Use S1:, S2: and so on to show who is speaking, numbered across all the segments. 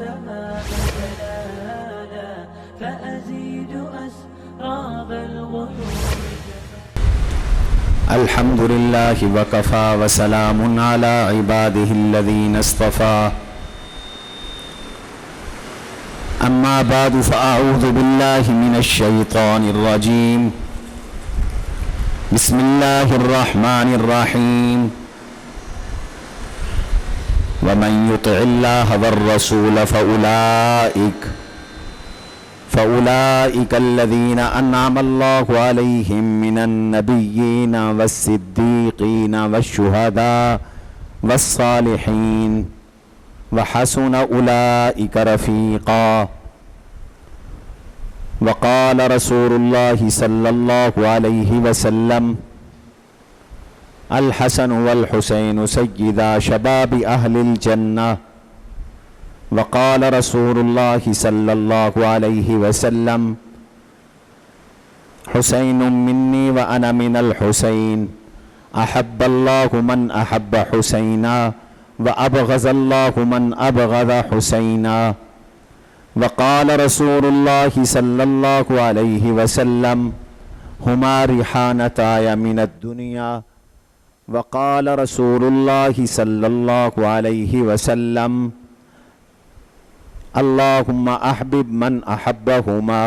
S1: السماء جلالا فأزيد أسراب الغيوم.
S2: الحمد لله وكفى وسلام على عباده الذين اصطفى. أما بعد فأعوذ بالله من الشيطان الرجيم. بسم الله الرحمن الرحيم. ومن يطع الله والرسول فأولئك الذين أنعم الله عليهم من النبيين والصديقين والشهداء والصالحين وحسن أولئك رفيقا. وقال رسول الله صلى الله عليه وسلم: الحسن والحسين سيدا شباب أهل الجنة. وقال رسول الله صلى الله عليه وسلم: حسين مني وأنا من الحسين. أحب الله من أحب حسينا وأبغض الله من أبغض حسينا. وقال رسول الله صلى الله عليه وسلم: هما ريحانتاي من الدنيا. وقال رسول الله صلى الله عليه وسلم: اللهم أحبب من أحبهما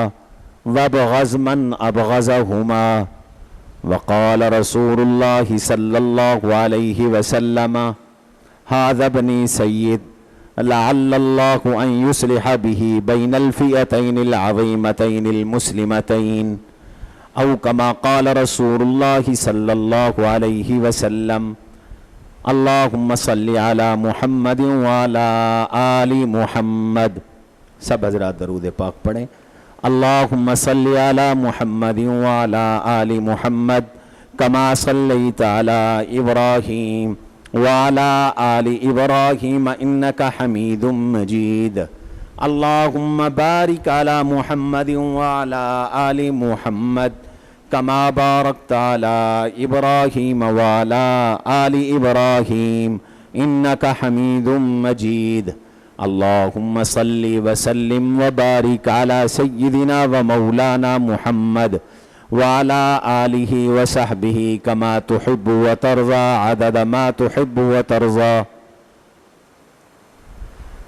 S2: وابغض من أبغضهما. وقال رسول الله صلى الله عليه وسلم: هذا ابني سيد لعل الله أن يصلح به بين الفئتين العظيمتين المسلمتين، أو كما قال رسول الله صلى الله عليه وسلم. اللهم صل على محمد وعلى آل محمد. سب حضرات درود پاک پڑھیں. اللهم صل على محمد وعلى آل محمد كما صليت على إبراهيم وعلى آل إبراهيم إنك حميد مجيد. اللهم بارك على محمد وعلى آل محمد كما باركت على إبراهيم وعلى آل إبراهيم إنك حميد مجيد. اللهم صل وسلم وبارك على سيدنا ومولانا محمد وعلى آله وصحبه كما تحب وترضى عدد ما تحب وترضى.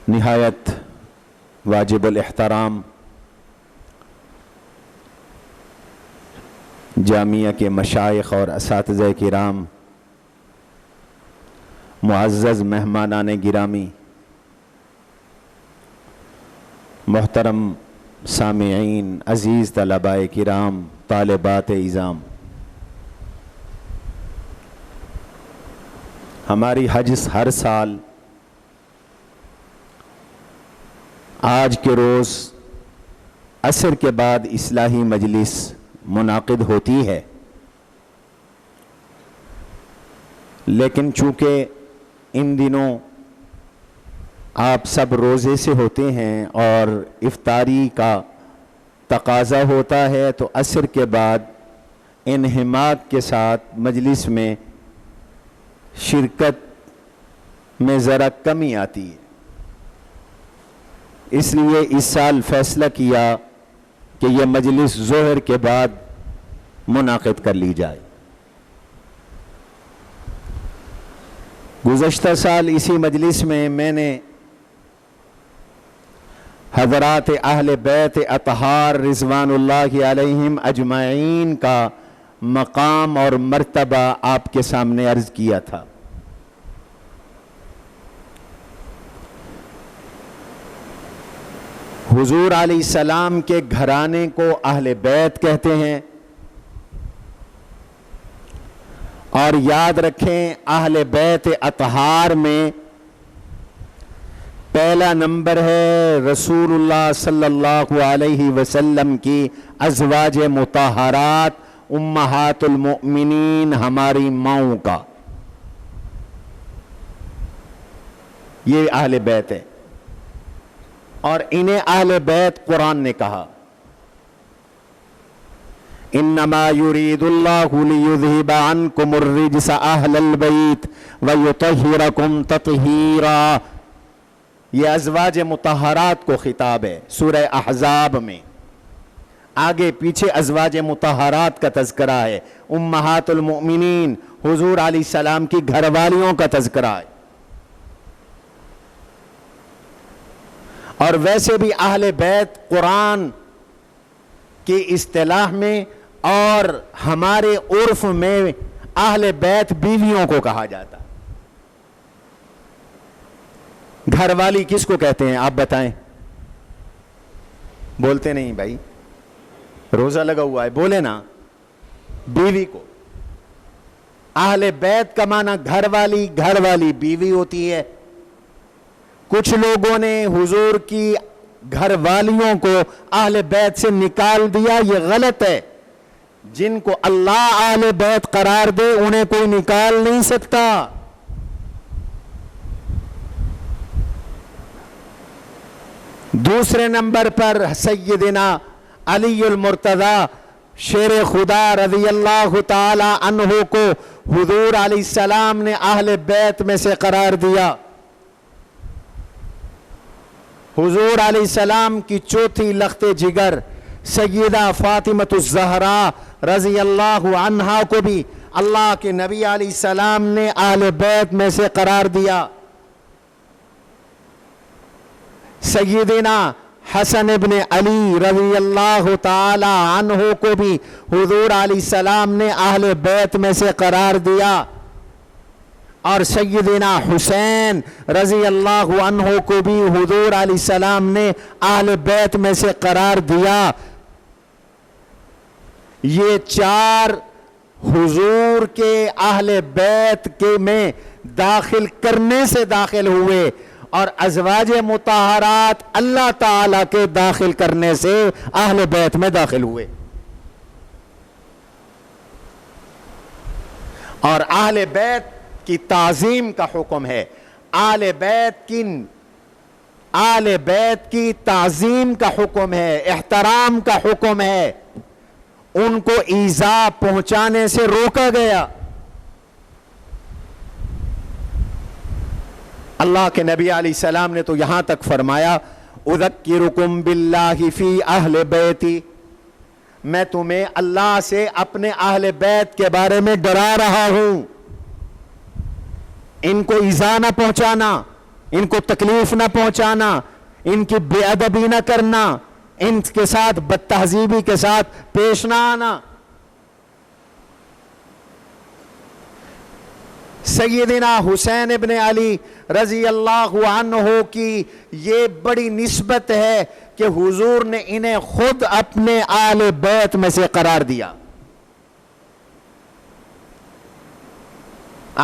S2: نہایت واجب الاحترام جامعہ کے مشائخ اور اساتذہ کرام، معزز مہمانان گرامی، محترم سامعین، عزیز طلباء کرام، طالبات اعظام، ہماری حج ہر سال آج کے روز عصر کے بعد اصلاحی مجلس منعقد ہوتی ہے، لیکن چونکہ ان دنوں آپ سب روزے سے ہوتے ہیں اور افطاری کا تقاضا ہوتا ہے، تو عصر کے بعد انہماک کے ساتھ مجلس میں شرکت میں ذرا کمی آتی ہے. اس لیے اس سال فیصلہ کیا کہ یہ مجلس ظہر کے بعد منعقد کر لی جائے. گزشتہ سال اسی مجلس میں نے حضرات اہل بیت اطہار رضوان اللہ علیہم اجمعین کا مقام اور مرتبہ آپ کے سامنے عرض کیا تھا. حضور علیہ السلام کے گھرانے کو اہل بیت کہتے ہیں، اور یاد رکھیں اہل بیت اطہار میں پہلا نمبر ہے رسول اللہ صلی اللہ علیہ وسلم کی ازواج مطہرات امہات المؤمنین، ہماری ماؤں کا. یہ اہل بیت ہے، اور انہیں اہل بیت قرآن نے کہا انما یرید اللہ لیذہب عنکم الرجس اہل البیت ویطہرکم تطہیرا. یہ ازواج مطہرات کو خطاب ہے سورہ احزاب میں. آگے پیچھے ازواج مطہرات کا تذکرہ ہے, امہات المؤمنین حضور علیہ السلام کی گھر والیوں کا تذکرہ ہے. اور ویسے بھی اہل بیت قرآن کی اصطلاح میں اور ہمارے عرف میں اہل بیت بیویوں کو کہا جاتا. گھر والی کس کو کہتے ہیں آپ بتائیں؟ بولتے نہیں بھائی, روزہ لگا ہوا ہے, بولے نا. بیوی کو. اہل بیت کا معنی گھر والی بیوی ہوتی ہے. کچھ لوگوں نے حضور کی گھر والیوں کو اہل بیت سے نکال دیا, یہ غلط ہے. جن کو اللہ اہل بیت قرار دے انہیں کوئی نکال نہیں سکتا. دوسرے نمبر پر سیدنا علی المرتضی شیر خدا رضی اللہ تعالی عنہ کو حضور علیہ السلام نے اہل بیت میں سے قرار دیا. حضور علیہ السلام کی چوتھی لخت جگر سیدہ فاطمۃ الزہرا رضی اللہ عنہا کو بھی اللہ کے نبی علیہ السلام نے اہل بیت میں سے قرار دیا. سیدنا حسن ابن علی رضی اللہ تعالی عنہ کو بھی حضور علیہ السلام نے اہل بیت میں سے قرار دیا. اور سیدنا حسین رضی اللہ عنہ کو بھی حضور علیہ السلام نے اہل بیت میں سے قرار دیا. یہ چار حضور کے اہل بیت کے میں داخل کرنے سے داخل ہوئے, اور ازواج مطہرات اللہ تعالی کے داخل کرنے سے اہل بیت میں داخل ہوئے. اور اہل بیت کی تعظیم کا حکم ہے. اہل بیت کی تعظیم کا حکم ہے, احترام کا حکم ہے. ان کو ایذا پہنچانے سے روکا گیا. اللہ کے نبی علیہ السلام نے تو یہاں تک فرمایا اذکرکم باللہ فی اہل بیتی, میں تمہیں اللہ سے اپنے اہل بیت کے بارے میں ڈرا رہا ہوں. ان کو ایذا نہ پہنچانا, ان کو تکلیف نہ پہنچانا, ان کی بے ادبی نہ کرنا, ان کے ساتھ بد تہذیبی کے ساتھ پیش نہ آنا. سیدنا حسین ابن علی رضی اللہ عنہ کی یہ بڑی نسبت ہے کہ حضور نے انہیں خود اپنے اہل بیت میں سے قرار دیا.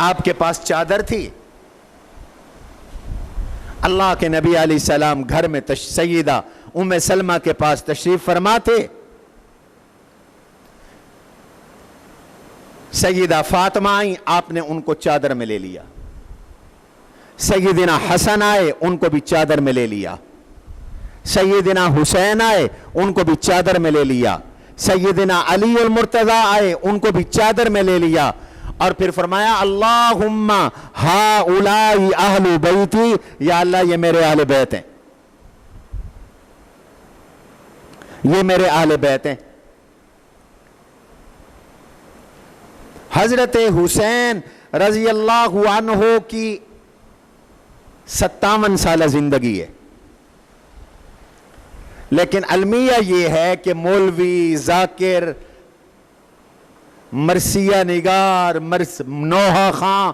S2: آپ کے پاس چادر تھی, اللہ کے نبی علیہ السلام گھر میں سیدہ ام سلمہ کے پاس تشریف فرما تھے. سیدہ فاطمہ آئیں, آپ نے ان کو چادر میں لے لیا. سیدنا حسن آئے, ان کو بھی چادر میں لے لیا. سیدنا حسین آئے, ان کو بھی چادر میں لے لیا. سیدنا علی المرتضی آئے, ان کو بھی چادر میں لے لیا. اور پھر فرمایا اللہم ہؤلاء اہل بیتی, یا اللہ یہ میرے اہل بیت ہیں, یہ میرے اہل بیت ہیں. حضرت حسین رضی اللہ عنہ کی 57 سالہ زندگی ہے, لیکن المیہ یہ ہے کہ مولوی, ذاکر, مرثیہ نگار, نوحہ خاں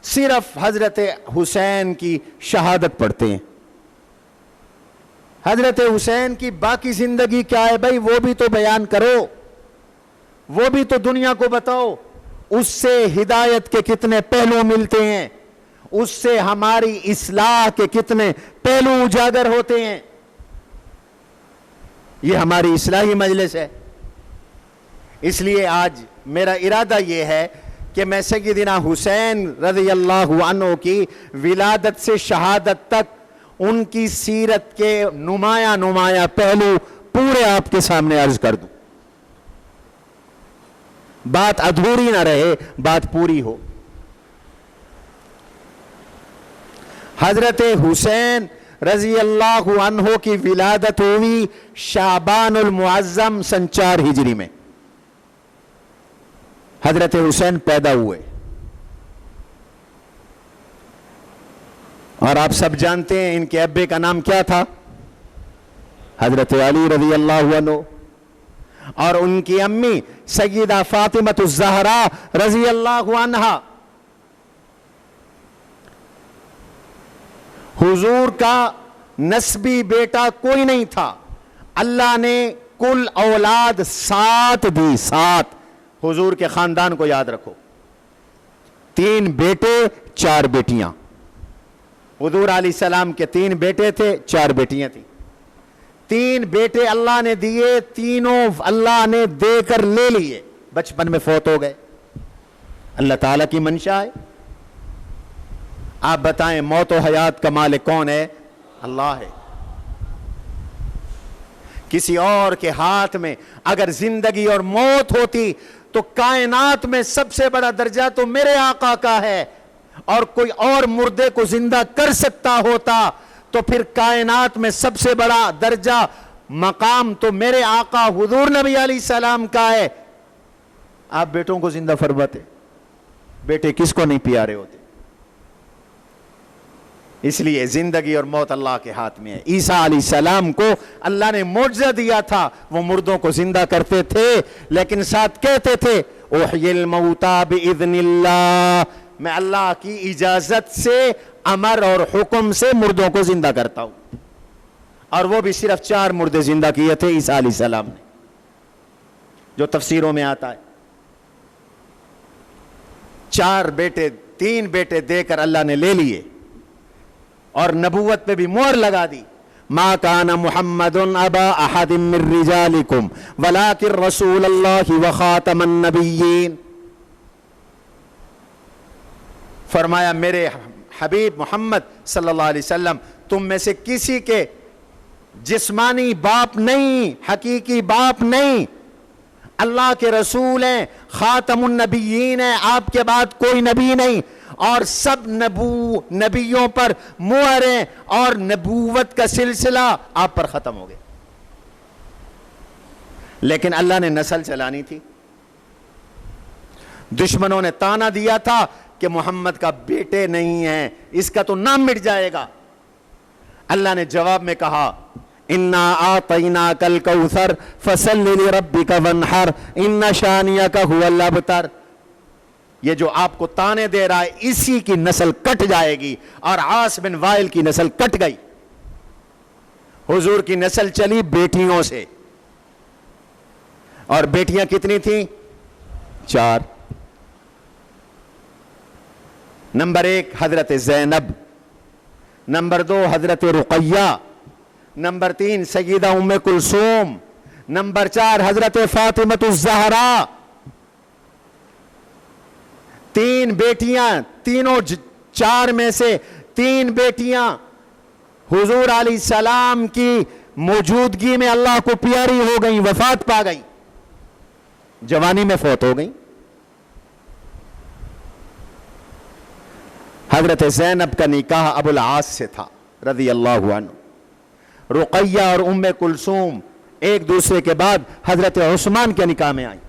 S2: صرف حضرت حسین کی شہادت پڑھتے ہیں. حضرت حسین کی باقی زندگی کیا ہے بھائی, وہ بھی تو بیان کرو, وہ بھی تو دنیا کو بتاؤ. اس سے ہدایت کے کتنے پہلو ملتے ہیں, اس سے ہماری اصلاح کے کتنے پہلو اجاگر ہوتے ہیں. یہ ہماری اصلاحی مجلس ہے. اس لیے آج میرا ارادہ یہ ہے کہ میں سیدنا حسین رضی اللہ عنہ کی ولادت سے شہادت تک ان کی سیرت کے نمایاں پہلو پورے آپ کے سامنے عرض کر دوں. بات ادھوری نہ رہے, بات پوری ہو. حضرت حسین رضی اللہ عنہ کی ولادت ہوئی شعبان المعظم سن 4 ہجری میں. حضرت حسین پیدا ہوئے اور آپ سب جانتے ہیں ان کے ابے کا نام کیا تھا؟ حضرت علی رضی اللہ عنہ. اور ان کی امی سیدہ فاطمہ الزہرا رضی اللہ عنہا. حضور کا نسبی بیٹا کوئی نہیں تھا. اللہ نے کل اولاد 7 دی. 7 حضور کے خاندان کو یاد رکھو. 3 بیٹے 4 بیٹیاں. حضور علیہ السلام کے 3 بیٹے تھے 4 بیٹیاں تھیں. 3 بیٹے اللہ نے دیے, تینوں اللہ نے دے کر لے لیے, بچپن میں فوت ہو گئے. اللہ تعالیٰ کی منشا ہے. آپ بتائیں موت و حیات کا مالک کون ہے؟ اللہ ہے. کسی اور کے ہاتھ میں اگر زندگی اور موت ہوتی تو کائنات میں سب سے بڑا درجہ تو میرے آقا کا ہے, اور کوئی اور مردے کو زندہ کر سکتا ہوتا تو پھر کائنات میں سب سے بڑا درجہ مقام تو میرے آقا حضور نبی علیہ السلام کا ہے. آپ بیٹوں کو زندہ فرماتے, بیٹے کس کو نہیں پیارے ہوتے؟ اس لیے زندگی اور موت اللہ کے ہاتھ میں ہے. عیسیٰ علیہ السلام کو اللہ نے معجزہ دیا تھا, وہ مردوں کو زندہ کرتے تھے لیکن ساتھ کہتے تھے احیی الموتى باذن اللہ, میں اللہ کی اجازت سے امر اور حکم سے مردوں کو زندہ کرتا ہوں. اور وہ بھی صرف 4 مردے زندہ کیے تھے عیسیٰ علیہ السلام نے, جو تفسیروں میں آتا ہے. 4 بیٹے 3 بیٹے دے کر اللہ نے لے لیے اور نبوت پہ بھی مہر لگا دی. ما کان محمد ابا احد من رجالکم ولکن رسول اللہ وخاتم النبیین. فرمایا میرے حبیب محمد صلی اللہ علیہ وسلم تم میں سے کسی کے جسمانی باپ نہیں, حقیقی باپ نہیں, اللہ کے رسول ہیں, خاتم النبیین ہیں, آپ کے بعد کوئی نبی نہیں, اور سب نبیوں پر مہر ہیں اور نبوت کا سلسلہ آپ پر ختم ہو گیا. لیکن اللہ نے نسل چلانی تھی. دشمنوں نے تانا دیا تھا کہ محمد کا بیٹے نہیں ہیں, اس کا تو نام مٹ جائے گا. اللہ نے جواب میں کہا انا اعطیناک الکوثر فصل لربک وانحر ان شانئک هو الابتر. یہ جو آپ کو تانے دے رہا ہے اسی کی نسل کٹ جائے گی, اور عاص بن وائل کی نسل کٹ گئی. حضور کی نسل چلی بیٹیوں سے, اور بیٹیاں کتنی تھیں؟ 4. نمبر 1 حضرت زینب, نمبر 2 حضرت رقیہ, نمبر 3 سیدہ ام کلثوم, نمبر 4 حضرت فاطمہ الزہرا. 3 بیٹیاں, تینوں 4 میں سے 3 بیٹیاں حضور علیہ السلام کی موجودگی میں اللہ کو پیاری ہو گئیں, وفات پا گئیں, جوانی میں فوت ہو گئیں. حضرت زینب کا نکاح ابو العاص سے تھا رضی اللہ عنہ. رقیہ اور ام کلثوم ایک دوسرے کے بعد حضرت عثمان کے نکاح میں آئیں.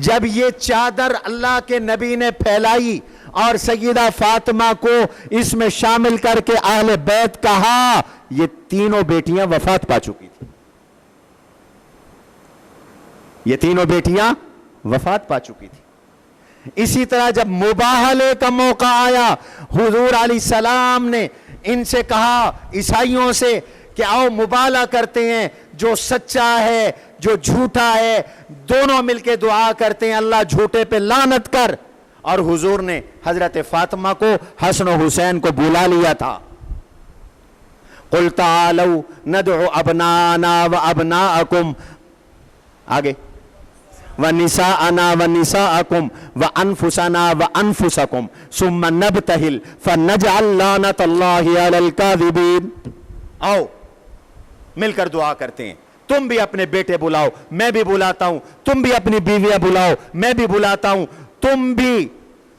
S2: جب یہ چادر اللہ کے نبی نے پھیلائی اور سیدہ فاطمہ کو اس میں شامل کر کے اہل بیت کہا, یہ تینوں بیٹیاں وفات پا چکی تھی. یہ تینوں بیٹیاں وفات پا چکی تھی. اسی طرح جب مباہلے کا موقع آیا, حضور علیہ السلام نے ان سے کہا, عیسائیوں سے, کہ آؤ مبالہ کرتے ہیں, جو سچا ہے جو جھوٹا ہے دونوں مل کے دعا کرتے ہیں, اللہ جھوٹے پہ لعنت کر. اور حضور نے حضرت فاطمہ کو, حسن و حسین کو بلا لیا تھا. قل تعالوا ندعو ابنانا وابناءکم, آگے, وَنِسَاءَنَا وَنِسَاءَكُمْ وَأَنفُسَنَا وَأَنفُسَكُمْ ثُمَّ نَبْتَهِلْ فَنَجْعَلْ لَعْنَةَ اللَّهِ عَلَى الْكَاذِبِينَ. آؤ مل کر دعا کرتے ہیں. تم بھی اپنے بیٹے بلاؤ, میں بھی بلاتا ہوں, تم بھی اپنی بیویاں بلاؤ, میں بھی بلاتا ہوں, تم بھی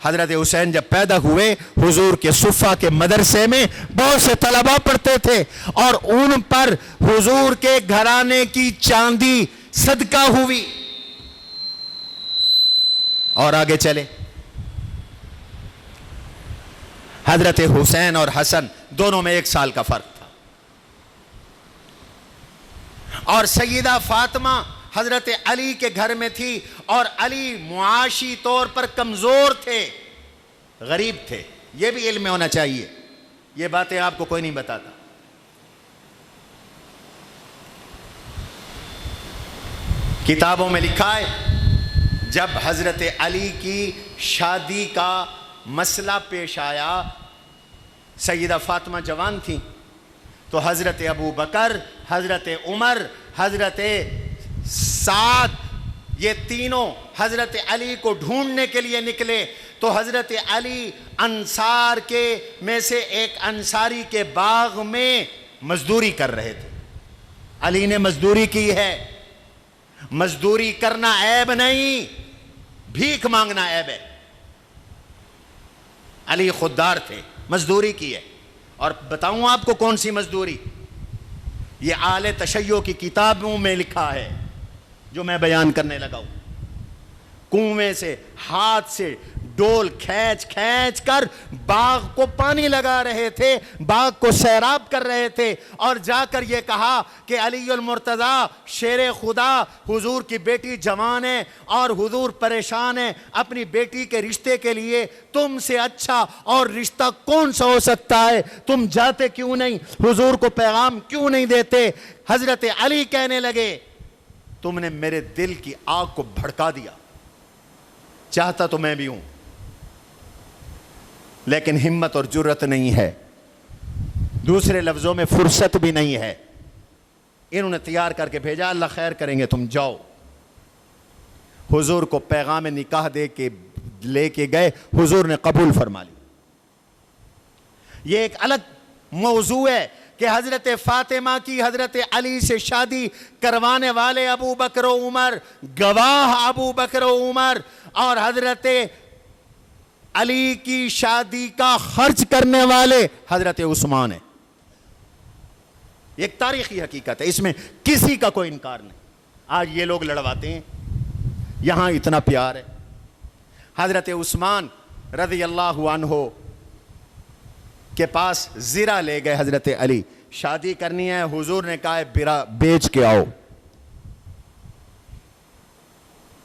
S2: حضرت حسین جب پیدا ہوئے حضور کے صفہ کے مدرسے میں بہت سے طلباء پڑھتے تھے اور ان پر حضور کے گھرانے کی چاندی صدقہ ہوئی. اور آگے چلے. حضرت حسین اور حسن دونوں میں 1 سال کا فرق تھا اور سیدہ فاطمہ حضرت علی کے گھر میں تھی اور علی معاشی طور پر کمزور تھے, غریب تھے. یہ بھی علم میں ہونا چاہیے, یہ باتیں آپ کو کوئی نہیں بتاتا. کتابوں میں لکھا ہے جب حضرت علی کی شادی کا مسئلہ پیش آیا, سیدہ فاطمہ جوان تھی, تو حضرت ابو بکر, حضرت عمر, حضرت سعد, یہ تینوں حضرت علی کو ڈھونڈنے کے لیے نکلے. تو حضرت علی انصار کے میں سے ایک انصاری کے باغ میں مزدوری کر رہے تھے. علی نے مزدوری کی ہے. مزدوری کرنا عیب نہیں, بھیک مانگنا عیب ہے. علی خوددار تھے, مزدوری کی ہے. اور بتاؤں آپ کو کون سی مزدوری؟ یہ آل تشیع کی کتابوں میں لکھا ہے جو میں بیان کرنے لگا ہوں. کنویں سے ہاتھ سے ڈول کھینچ کھینچ کر باغ کو پانی لگا رہے تھے, باغ کو سیراب کر رہے تھے, اور جا کر یہ کہا کہ علی المرتضیٰ شیر خدا, حضور کی بیٹی جوان ہے اور حضور پریشان ہے اپنی بیٹی کے رشتے کے لیے, تم سے اچھا اور رشتہ کون سا ہو سکتا ہے, تم جاتے کیوں نہیں, حضور کو پیغام کیوں نہیں دیتے؟ حضرت علی کہنے لگے تم نے میرے دل کی آگ کو بھڑکا دیا, چاہتا تو میں بھی ہوں لیکن ہمت اور جرت نہیں ہے, دوسرے لفظوں میں فرصت بھی نہیں ہے. انہوں نے تیار کر کے بھیجا, اللہ خیر کریں گے تم جاؤ. حضور کو پیغام نکاح دے کے لے کے گئے, حضور نے قبول فرما لی. یہ ایک الگ موضوع ہے کہ حضرت فاطمہ کی حضرت علی سے شادی کروانے والے ابو بکر و عمر, گواہ ابو بکر و عمر, اور حضرت علی کی شادی کا خرچ کرنے والے حضرت عثمان ہیں. ایک تاریخی حقیقت ہے, اس میں کسی کا کوئی انکار نہیں. آج یہ لوگ لڑواتے ہیں, یہاں اتنا پیار ہے. حضرت عثمان رضی اللہ عنہ کے پاس زرہ لے گئے حضرت علی, شادی کرنی ہے, حضور نے کہا ہے بیچ کے آؤ.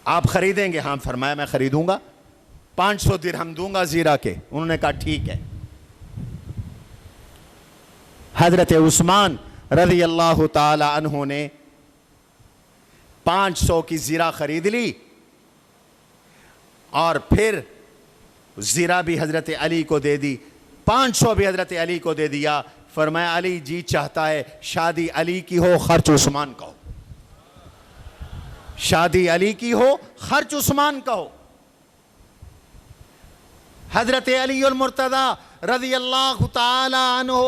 S2: آپ خریدیں گے؟ ہاں. فرمایا میں خریدوں گا, 500 درہم دوں گا زیرہ کے. انہوں نے کہا ٹھیک ہے. حضرت عثمان رضی اللہ تعالی عنہ نے 500 کی زیرہ خرید لی اور پھر زیرہ بھی حضرت علی کو دے دی, 500 بھی حضرت علی کو دے دیا. فرمایا علی جی چاہتا ہے شادی علی کی ہو, خرچ عثمان کا ہو. شادی علی کی ہو, خرچ عثمان کا ہو. حضرت علی المرتضیٰ رضی اللہ تعالی عنہ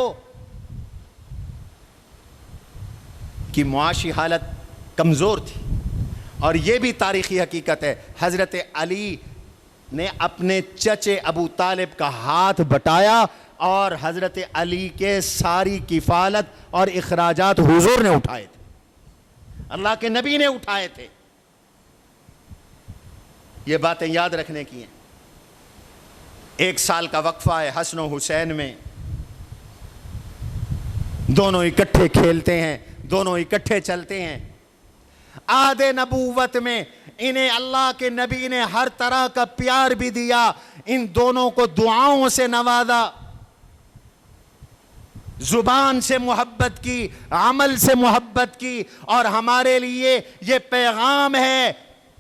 S2: کی معاشی حالت کمزور تھی, اور یہ بھی تاریخی حقیقت ہے. حضرت علی نے اپنے چچے ابو طالب کا ہاتھ بٹایا اور حضرت علی کے ساری کفالت اور اخراجات حضور نے اٹھائے تھے, اللہ کے نبی نے اٹھائے تھے. یہ باتیں یاد رکھنے کی ہیں. 1 سال کا وقفہ ہے حسن و حسین میں, دونوں اکٹھے کھیلتے ہیں, دونوں اکٹھے چلتے ہیں. عہد نبوت میں انہیں اللہ کے نبی نے ہر طرح کا پیار بھی دیا, ان دونوں کو دعاؤں سے نوازا, زبان سے محبت کی, عمل سے محبت کی. اور ہمارے لیے یہ پیغام ہے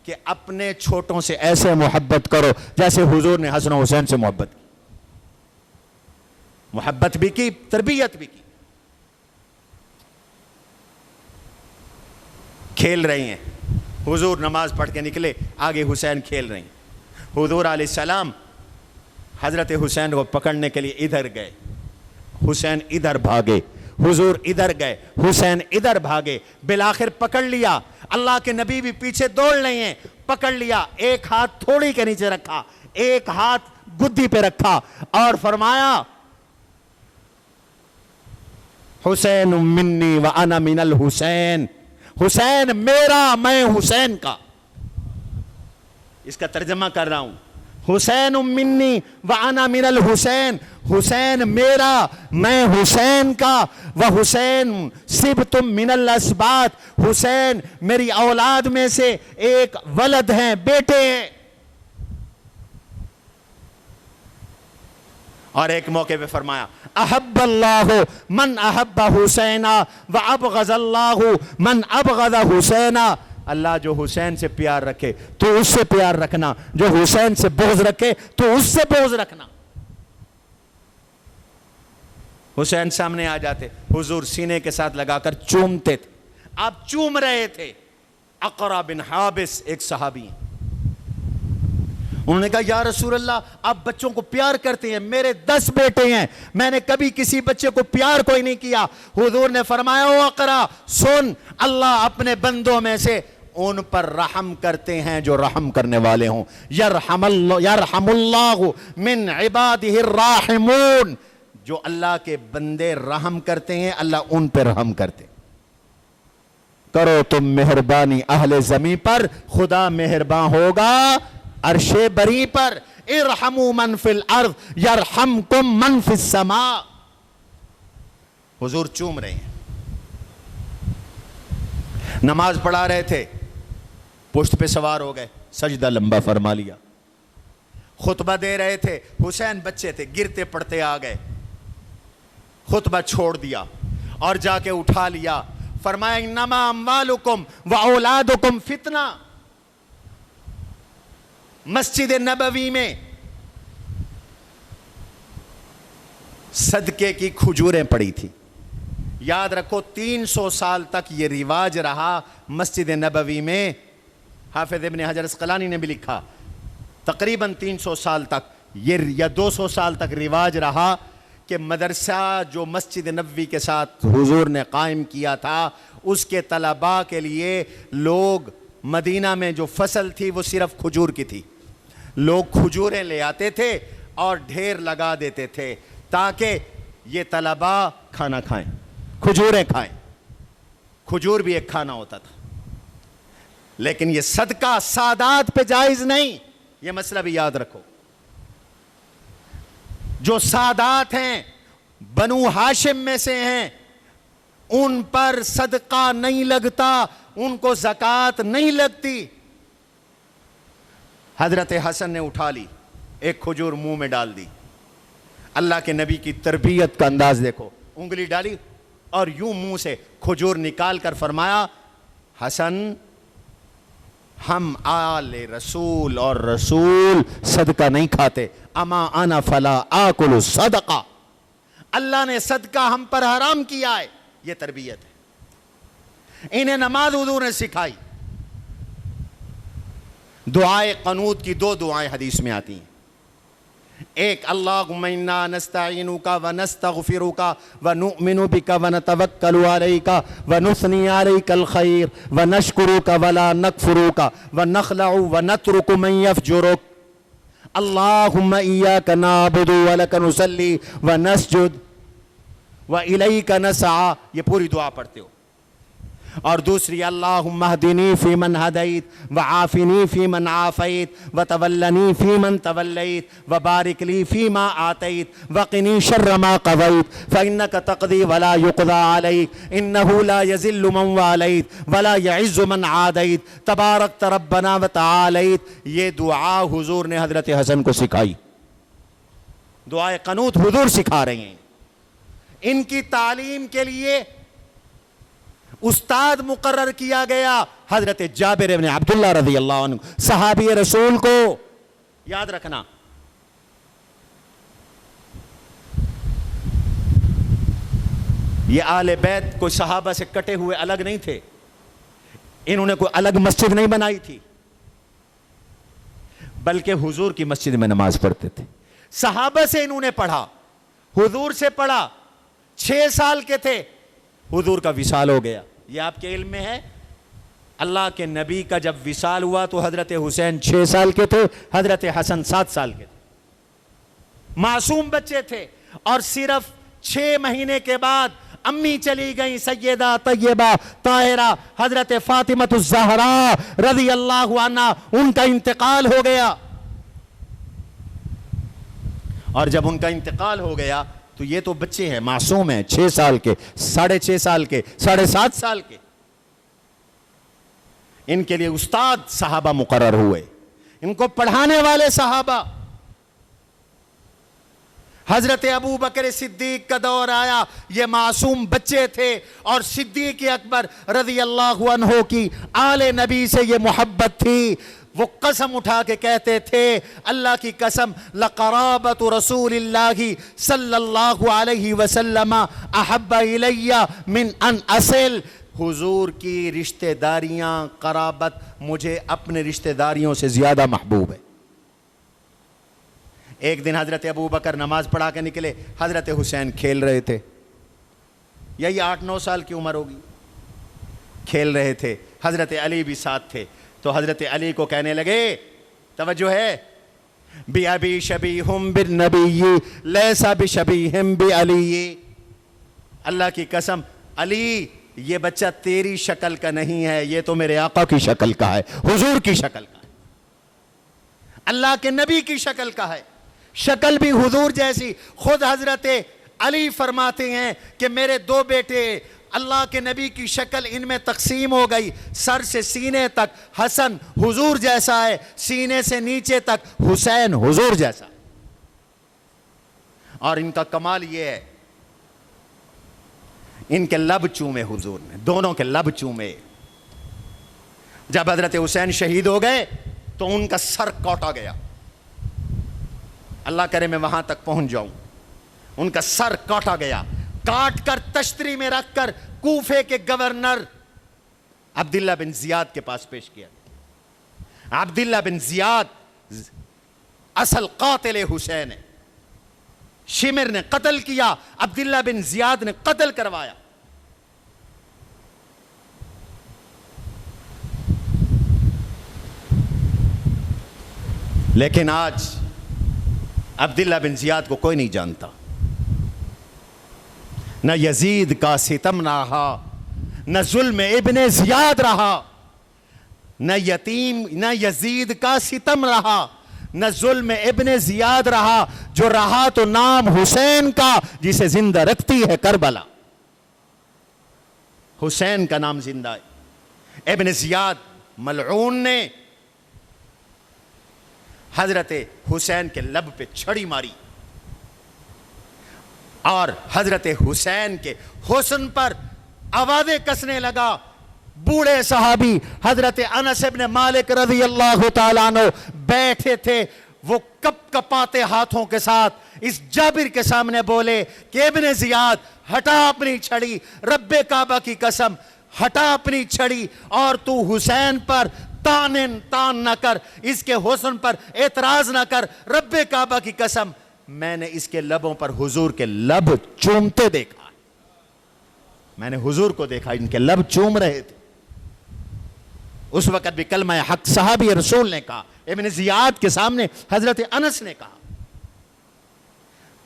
S2: کہ اپنے چھوٹوں سے ایسے محبت کرو جیسے حضور نے حسن و حسین سے محبت کی. محبت بھی کی, تربیت بھی کی. کھیل رہی ہیں, حضور نماز پڑھ کے نکلے, آگے حسین کھیل رہی ہیں. حضور علیہ السلام حضرت حسین کو پکڑنے کے لیے ادھر گئے, حسین ادھر بھاگے, حضور ادھر گئے, حسین ادھر بھاگے, بالآخر پکڑ لیا. اللہ کے نبی بھی پیچھے دوڑ رہے ہیں, پکڑ لیا. ایک ہاتھ تھوڑی کے نیچے رکھا, ایک ہاتھ گدی پہ رکھا اور فرمایا حسین منی وانا من الحسین، حسین میرا میں حسین کا۔ اس کا ترجمہ کر رہا ہوں، حسین منی وانا من الحسین، حسین میرا میں حسین کا، وحسین صبت من الاسباط، حسین میری اولاد میں سے ایک ولد ہیں، بیٹے ہیں۔ اور ایک موقع پہ فرمایا احب اللہ من احب حسینا وابغض اللہ من ابغض حسینا، اللہ جو حسین سے پیار رکھے تو اس سے پیار رکھنا، جو حسین سے بغض رکھے تو اس سے بغض رکھنا۔ حسین سامنے آ جاتے، حضور سینے کے ساتھ لگا کر چومتے تھے، آپ چوم رہے تھے۔ اقرا بن حابس ایک صحابی ہیں، انہوں نے کہا یا رسول اللہ آپ بچوں کو پیار کرتے ہیں، میرے 10 بیٹے ہیں، میں نے کبھی کسی بچے کو پیار کوئی نہیں کیا۔ حضور نے فرمایا او اقرا سن، اللہ اپنے بندوں میں سے ان پر رحم کرتے ہیں جو رحم کرنے والے ہوں، یرحم اللہ من عبادہ الراحمون، جو اللہ کے بندے رحم کرتے ہیں اللہ ان پر رحم کرتے۔ کرو تم مہربانی اہل زمین پر، خدا مہربان ہوگا عرش بری پر۔ ارحموا من فی الارض یرحمکم من فی السماء۔ حضور چوم رہے ہیں، نماز پڑھا رہے تھے، پشت پہ سوار ہو گئے، سجدہ لمبا فرما لیا۔ خطبہ دے رہے تھے، حسین بچے تھے، گرتے پڑتے آ گئے، خطبہ چھوڑ دیا اور جا کے اٹھا لیا۔ فرمایا انما اموالکم واولادکم فتنہ۔ مسجد نبوی میں صدقے کی کھجوریں پڑی تھی، یاد رکھو 300 سال تک یہ رواج رہا مسجد نبوی میں۔ حافظ ابن حجر اسقلانی نے بھی لکھا تقریباً 300 سال تک یہ یا 200 سال تک رواج رہا کہ مدرسہ جو مسجد نبوی کے ساتھ حضور نے قائم کیا تھا، اس کے طلباء کے لیے لوگ مدینہ میں جو فصل تھی وہ صرف کھجور کی تھی، لوگ کھجوریں لے آتے تھے اور ڈھیر لگا دیتے تھے تاکہ یہ طلباء کھانا کھائیں، کھجوریں کھائیں۔ کھجور بھی ایک کھانا ہوتا تھا، لیکن یہ صدقہ سادات پہ جائز نہیں، یہ مسئلہ بھی یاد رکھو۔ جو سادات ہیں، بنو ہاشم میں سے ہیں، ان پر صدقہ نہیں لگتا، ان کو زکوٰۃ نہیں لگتی۔ حضرت حسن نے اٹھا لی، ایک کھجور منہ میں ڈال دی، اللہ کے نبی کی تربیت کا انداز دیکھو، انگلی ڈالی اور یوں منہ سے کھجور نکال کر فرمایا حسن ہم آل رسول اور رسول صدقہ نہیں کھاتے، اما انا فلا آکل صدقہ، اللہ نے صدقہ ہم پر حرام کیا ہے۔ یہ تربیت ہے، انہیں نماز حضور نے سکھائی۔ دعائے قنوت کی 2 دعائیں حدیث میں آتی ہیں، ایک اللہم انا نستعینک ونستغفرک ونؤمن بک ونتوکل علیک ونثنی علیک الخیر ونشکرک ولا نکفرک ونخلع ونترک من یفجرک اللہم ایاک نعبد ولک نصلی ونسجد والیک نسعی۔ یہ پوری دعا پڑھتے ہو۔ اور دوسری اللہم اہدنی فی من ہدیت وعافنی فی من عافیت وتولنی فی من تولیت وبارک لی فی ما آتیت وقنی شر ما قضیت فإنک تقضی ولا یقضى علیک انہ لا یذل من والیت ولا یعز من عادیت تبارکت ربنا وتعالیت۔ یہ دعا حضور نے حضرت حسن کو سکھائی، دعائے قنوت حضور سکھا رہے ہیں۔ ان کی تعلیم کے لیے استاد مقرر کیا گیا حضرت جابر ابن عبداللہ رضی اللہ عنہ، صحابی رسول کو۔ یاد رکھنا یہ آل بیت کوئی صحابہ سے کٹے ہوئے الگ نہیں تھے، انہوں نے کوئی الگ مسجد نہیں بنائی تھی، بلکہ حضور کی مسجد میں نماز پڑھتے تھے۔ صحابہ سے انہوں نے پڑھا، حضور سے پڑھا، 6 سال کے تھے حضور کا وصال ہو گیا۔ یہ آپ کے علم میں ہے، اللہ کے نبی کا جب وصال ہوا تو حضرت حسین 6 سال کے تھے، حضرت حسن 7 سال کے تھے۔ معصوم بچے تھے، اور صرف 6 مہینے کے بعد امی چلی گئیں سیدہ طیبہ طاہرہ حضرت فاطمہ الزہرا رضی اللہ عنہ، ان کا انتقال ہو گیا۔ اور جب ان کا انتقال ہو گیا تو یہ تو بچے ہیں، معصوم ہیں، 6 سال کے، 6.5 سال کے، 7.5 سال کے، ان کے لیے استاد صحابہ مقرر ہوئے، ان کو پڑھانے والے صحابہ۔ حضرت ابو بکر صدیق کا دور آیا، یہ معصوم بچے تھے، اور صدیق اکبر رضی اللہ عنہ کی آل نبی سے یہ محبت تھی، وہ قسم اٹھا کے کہتے تھے، اللہ کی قسم، لقرابت رسول اللہ صلی اللہ علیہ وسلم احب الی من ان اصل، حضور کی رشتہ داریاں، قرابت مجھے اپنے رشتہ داریوں سے زیادہ محبوب ہے۔ ایک دن حضرت ابو بکر نماز پڑھا کے نکلے، حضرت حسین کھیل رہے تھے، یہی 8-9 سال کی عمر ہوگی، کھیل رہے تھے، حضرت علی بھی ساتھ تھے، تو حضرت علی کو کہنے لگے، توجہ ہے، بِأَبِي شَبِيهٌ بِالنَّبِيِّ لَيْسَ بِشَبِيهٍ بِعَلِيِّ، اللہ کی قسم علی یہ بچہ تیری شکل کا نہیں ہے، یہ تو میرے آقا کی شکل کا ہے، حضور کی شکل کا ہے، اللہ کے نبی کی شکل کا ہے، شکل بھی حضور جیسی۔ خود حضرت علی فرماتے ہیں کہ میرے 2 بیٹے اللہ کے نبی کی شکل ان میں تقسیم ہو گئی، سر سے سینے تک حسن حضور جیسا ہے، سینے سے نیچے تک حسین حضور جیسا ہے۔ اور ان کا کمال یہ ہے، ان کے لب چومے حضور نے، دونوں کے لب چومے۔ جب حضرت حسین شہید ہو گئے تو ان کا سر کاٹا گیا، اللہ کرے میں وہاں تک پہنچ جاؤں، ان کا سر کاٹا گیا، کاٹ کر تشتری میں رکھ کر کوفے کے گورنر عبداللہ بن زیاد کے پاس پیش کیا۔ عبداللہ بن زیاد اصل قاتل حسین ہے، شمر نے قتل کیا، عبداللہ بن زیاد نے قتل کروایا۔ لیکن آج عبداللہ بن زیاد کو کوئی نہیں جانتا، نہ یزید کا ستم رہا، نہ ظلم ابن زیاد رہا، نہ یزید کا ستم رہا، نہ ظلم ابن زیاد رہا، جو رہا تو نام حسین کا جسے زندہ رکھتی ہے کربلا۔ حسین کا نام زندہ ہے۔ ابن زیاد ملعون نے حضرت حسین کے لب پہ چھڑی ماری، اور حضرت حسین کے حسن پر آوازیں کسنے لگا۔ بوڑھے صحابی حضرت انس بن مالک رضی اللہ تعالیٰ عنہ بیٹھے تھے، وہ کپ کپاتے ہاتھوں کے ساتھ اس جابر کے سامنے بولے کہ ابن زیاد ہٹا اپنی چھڑی، رب کعبہ کی قسم ہٹا اپنی چھڑی، اور تو حسین پر تان نہ کر، اس کے حسن پر اعتراض نہ کر، رب کعبہ کی قسم میں نے اس کے لبوں پر حضور کے لب چومتے دیکھا، میں نے حضور کو دیکھا ان کے لب چوم رہے تھے۔ اس وقت بھی کلمہ حق صحابی رسول نے کہا، ابن زیاد کے سامنے حضرت انس نے کہا،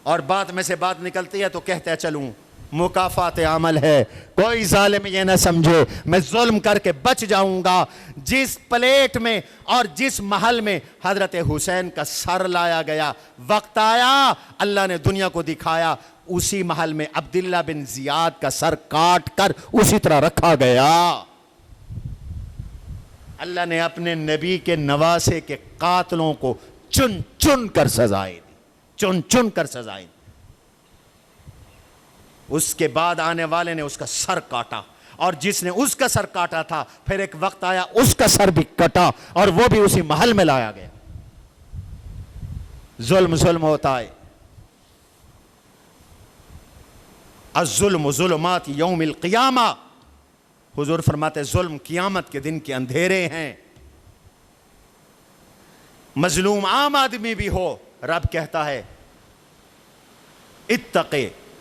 S2: اور بات میں سے بات نکلتی ہے تو کہتے چلوں مکافات عمل ہے، کوئی ظالم یہ نہ سمجھے میں ظلم کر کے بچ جاؤں گا۔ جس پلیٹ میں اور جس محل میں حضرت حسین کا سر لایا گیا، وقت آیا اللہ نے دنیا کو دکھایا، اسی محل میں عبداللہ بن زیاد کا سر کاٹ کر اسی طرح رکھا گیا۔ اللہ نے اپنے نبی کے نواسے کے قاتلوں کو چن چن کر سزائے دی، چن چن کر سزائے دی۔ اس کے بعد آنے والے نے اس کا سر کاٹا، اور جس نے اس کا سر کاٹا تھا پھر ایک وقت آیا اس کا سر بھی کٹا، اور وہ بھی اسی محل میں لایا گیا۔ ظلم ظلم ہوتا ہے، الظلم ظلمات یوم القیامہ، حضور فرماتے ظلم قیامت کے دن کے اندھیرے ہیں۔ مظلوم عام آدمی بھی ہو، رب کہتا ہے اتقے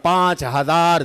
S2: 5000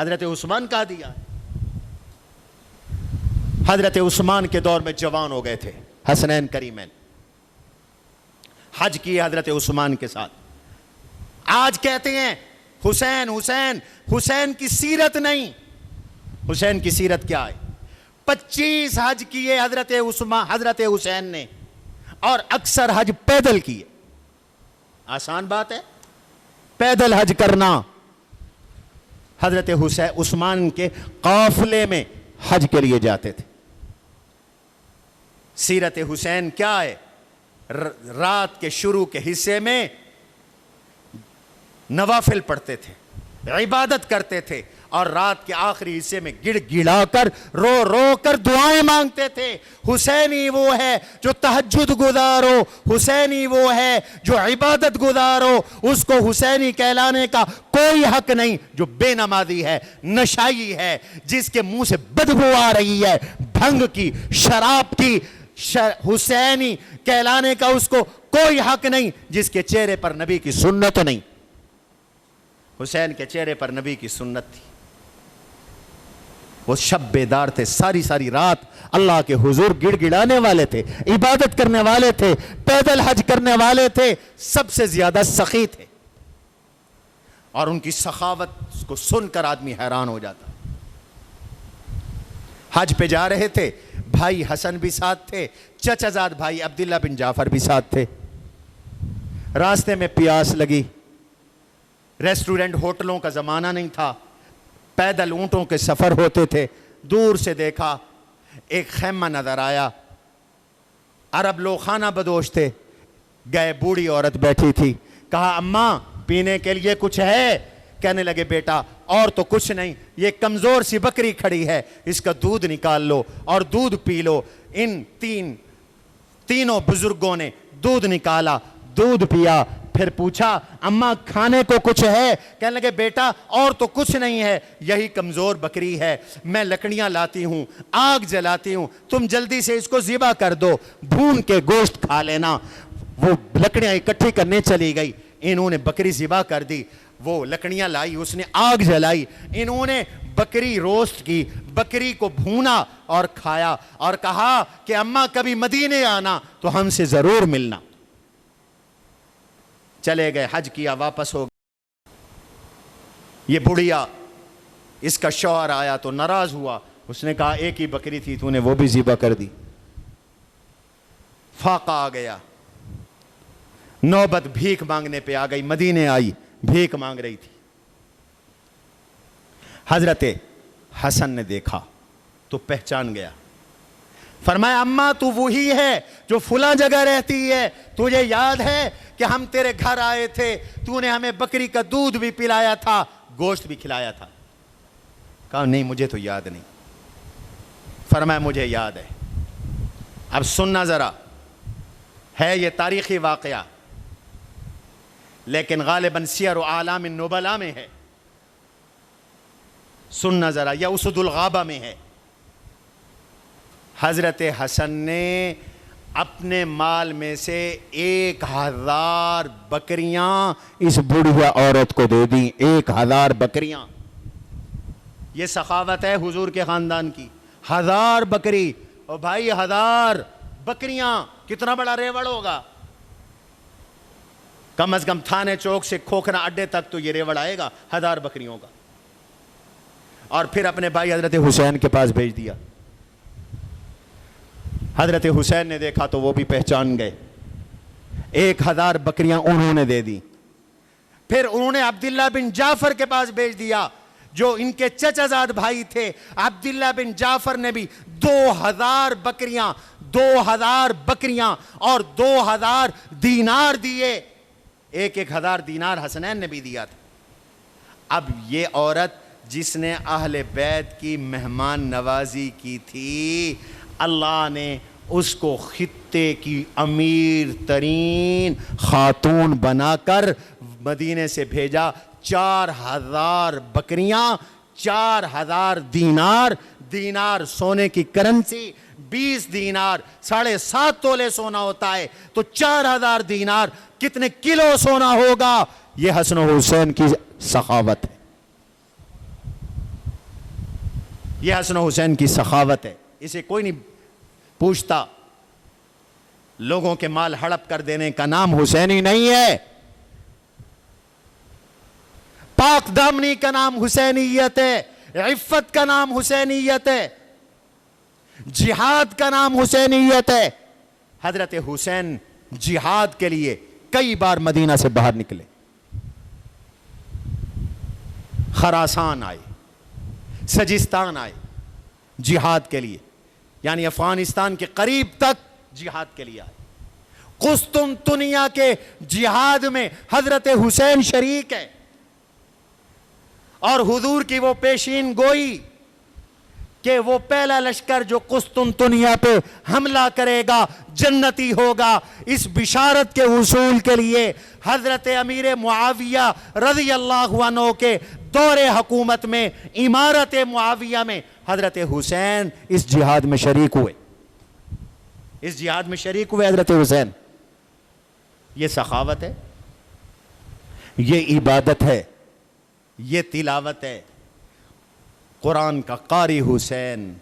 S3: حضرت عثمان کا دیا. حضرت عثمان کے دور میں جوان ہو گئے تھے حسنین کریمین, حج کیے حضرت عثمان کے ساتھ. آج کہتے ہیں حسین حسین, حسین کی سیرت نہیں. حسین کی سیرت کیا ہے؟ 25 حج کیے حضرت عثمان, حضرت حسین نے, اور اکثر حج پیدل کیے. آسان بات ہے پیدل حج کرنا. حضرت حسین عثمان کے قافلے میں حج کے لیے جاتے تھے. سیرت حسین کیا ہے؟ رات کے شروع کے حصے میں نوافل پڑھتے تھے, عبادت کرتے تھے, اور رات کے آخری حصے میں گڑ گڑا کر رو رو کر دعائیں مانگتے تھے. حسینی وہ ہے جو تہجد گزار ہو, حسینی وہ ہے جو عبادت گزار ہو, اس کو حسینی کہلانے کا کوئی حق نہیں. جو بے نمازی ہے, نشائی ہے, جس کے منہ سے بدبو آ رہی ہے بھنگ کی, شراب کی, حسینی کہلانے کا اس کو کوئی حق نہیں. جس کے چہرے پر نبی کی سنت نہیں. حسین کے چہرے پر نبی کی سنت تھی. وہ شب بیدار تھے, ساری ساری رات اللہ کے حضور گڑ گڑانے والے تھے, عبادت کرنے والے تھے, پیدل حج کرنے والے تھے, سب سے زیادہ سخی تھے. اور ان کی سخاوت کو سن کر آدمی حیران ہو جاتا. حج پہ جا رہے تھے, بھائی حسن بھی ساتھ تھے, چچا زاد بھائی عبداللہ بن جعفر بھی ساتھ تھے. راستے میں پیاس لگی, ریسٹورنٹ ہوٹلوں کا زمانہ نہیں تھا, پیدل اونٹوں کے سفر ہوتے تھے. دور سے دیکھا ایک خیمہ نظر آیا, عرب لوگ خانہ بدوش تھے. گئے, بوڑھی عورت بیٹھی تھی, کہا اماں پینے کے لیے کچھ ہے؟ کہنے لگے بیٹا اور تو کچھ نہیں, یہ کمزور سی بکری کھڑی ہے, اس کا دودھ نکال لو اور دودھ پی لو. ان تینوں بزرگوں نے دودھ نکالا, دودھ پیا. پھر پوچھا اماں کھانے کو کچھ ہے؟ کہنے لگے بیٹا اور تو کچھ نہیں ہے, یہی کمزور بکری ہے, میں لکڑیاں لاتی ہوں, آگ جلاتی ہوں, تم جلدی سے اس کو ذبح کر دو, بھون کے گوشت کھا لینا. وہ لکڑیاں اکٹھی کرنے چلی گئی, انہوں نے بکری ذبح کر دی. وہ لکڑیاں لائی, اس نے آگ جلائی, انہوں نے بکری روسٹ کی, بکری کو بھونا اور کھایا, اور کہا کہ اماں کبھی مدینے آنا تو ہم سے ضرور ملنا. چلے گئے, حج کیا, واپس ہو گئے. یہ بڑھیا, اس کا شوہر آیا تو ناراض ہوا, اس نے کہا ایک ہی بکری تھی, تو نے وہ بھی ذبح کر دی. فاقہ آ گیا, نوبت بھیک مانگنے پہ آ گئی. مدینے آئی, بھیک مانگ رہی تھی. حضرت حسن نے دیکھا تو پہچان گیا. فرمایا اماں تو وہی ہے جو فلاں جگہ رہتی ہے, تجھے یاد ہے کہ ہم تیرے گھر آئے تھے, تو نے ہمیں بکری کا دودھ بھی پلایا تھا, گوشت بھی کھلایا تھا. کہا نہیں مجھے تو یاد نہیں. فرمایا مجھے یاد ہے. اب سننا ذرا, ہے یہ تاریخی واقعہ لیکن غالباً سیر و اعلام النبلاء میں ہے. سننا ذرا, یا اسد الغابہ میں ہے. حضرت حسن نے اپنے مال میں سے 1000 بکریاں اس بڑھیا عورت کو دے دیں. 1000 بکریاں. یہ سخاوت ہے حضور کے خاندان کی. 1000 بکری. او بھائی 1000 بکریاں کتنا بڑا ریوڑ ہوگا. کم از کم تھانے چوک سے کھوکھرا اڈے تک تو یہ ریوڑ آئے گا 1000 بکریوں کا. اور پھر اپنے بھائی حضرت حسین کے پاس بھیج دیا. حضرت حسین نے دیکھا تو وہ بھی پہچان گئے. 1000 بکریاں انہوں نے دے دی. پھر انہوں نے عبداللہ بن جعفر کے پاس بھیج دیا جو ان کے چچا زاد بھائی تھے. عبداللہ بن جعفر نے بھی 2000 بکریاں 2000 بکریاں اور 2000 دینار دیے. 1000 دینار حسنین نے بھی دیا تھا. اب یہ عورت جس نے اہل بیت کی مہمان نوازی کی تھی, اللہ نے اس کو خطے کی امیر ترین خاتون بنا کر مدینے سے بھیجا. 4000 بکریاں, 4000 دینار. دینار سونے کی کرنسی, 20 دینار 7.5 تولے سونا ہوتا ہے, تو 4000 دینار کتنے کلو سونا ہوگا. یہ حسن و حسین کی سخاوت ہے. یہ حسن و حسین کی سخاوت ہے. اسے کوئی نہیں پوچھتا. لوگوں کے مال ہڑپ کر دینے کا نام حسینی نہیں ہے. پاک دامنی کا نام حسینیت ہے. عفت کا نام حسینیت ہے. جہاد کا نام حسینیت ہے. حضرت حسین جہاد کے لیے کئی بار مدینہ سے باہر نکلے. خراسان آئے, سجستان آئے جہاد کے لیے, یعنی افغانستان کے قریب تک جہاد کے لیے آئے. قسطنطنیہ کے جہاد میں حضرت حسین شریک ہے, اور حضور کی وہ پیشین گوئی کہ وہ پہلا لشکر جو قسطنطنیہ پہ حملہ کرے گا جنتی ہوگا. اس بشارت کے حصول کے لیے حضرت امیر معاویہ رضی اللہ عنہ کے دور حکومت میں, امارت معاویہ میں, حضرت حسین اس جہاد میں شریک ہوئے. اس جہاد میں شریک ہوئے حضرت حسین. یہ سخاوت ہے, یہ عبادت ہے, یہ تلاوت ہے. قرآن کا قاری حسین,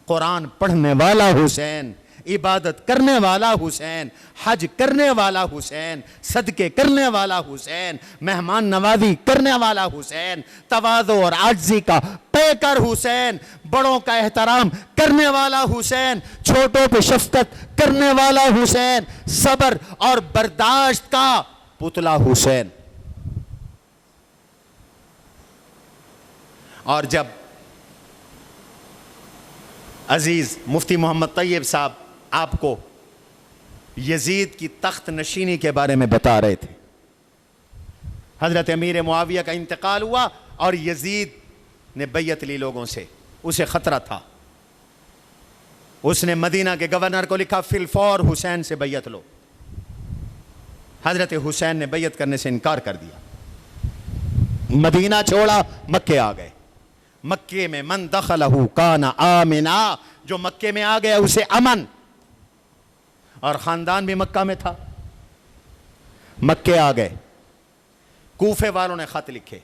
S3: قرآن پڑھنے والا حسین, عبادت کرنے والا حسین, حج کرنے والا حسین, صدقے کرنے والا حسین, مہمان نوازی کرنے والا حسین, تواضع اور عاجزی کا پیکر حسین, بڑوں کا احترام کرنے والا حسین, چھوٹوں پہ شفقت کرنے والا حسین, صبر اور برداشت کا پتلا حسین. اور جب عزیز مفتی محمد طیب صاحب آپ کو یزید کی تخت نشینی کے بارے میں بتا رہے تھے, حضرت امیر معاویہ کا انتقال ہوا اور یزید نے بیعت لی لوگوں سے. اسے خطرہ تھا, اس نے مدینہ کے گورنر کو لکھا فی الفور حسین سے بیعت لو. حضرت حسین نے بیعت کرنے سے انکار کر دیا, مدینہ چھوڑا, مکے آ گئے. مکے میں من دخلہ کان آمنا, جو مکے میں آ گیا اسے امن, اور خاندان بھی مکہ میں تھا. مکے آ گئے. کوفے والوں نے خط لکھے,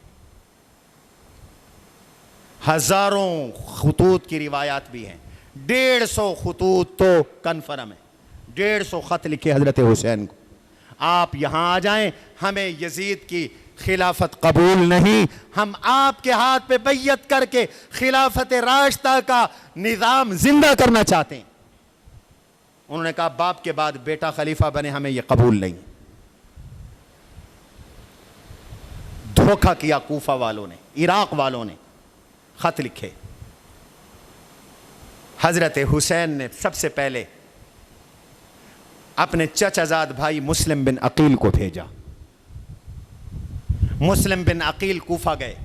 S3: ہزاروں خطوط کی روایات بھی ہیں, 150 خطوط تو کنفرم ہے, 150 خط لکھے حضرت حسین کو, آپ یہاں آ جائیں, ہمیں یزید کی خلافت قبول نہیں, ہم آپ کے ہاتھ پہ بیعت کر کے خلافت راشدہ کا نظام زندہ کرنا چاہتے ہیں. انہوں نے کہا باپ کے بعد بیٹا خلیفہ بنے, ہمیں یہ قبول نہیں. دھوکہ کیا کوفہ والوں نے, عراق والوں نے خط لکھے. حضرت حسین نے سب سے پہلے اپنے چچا زاد بھائی مسلم بن عقیل کو بھیجا. مسلم بن عقیل کوفہ گئے,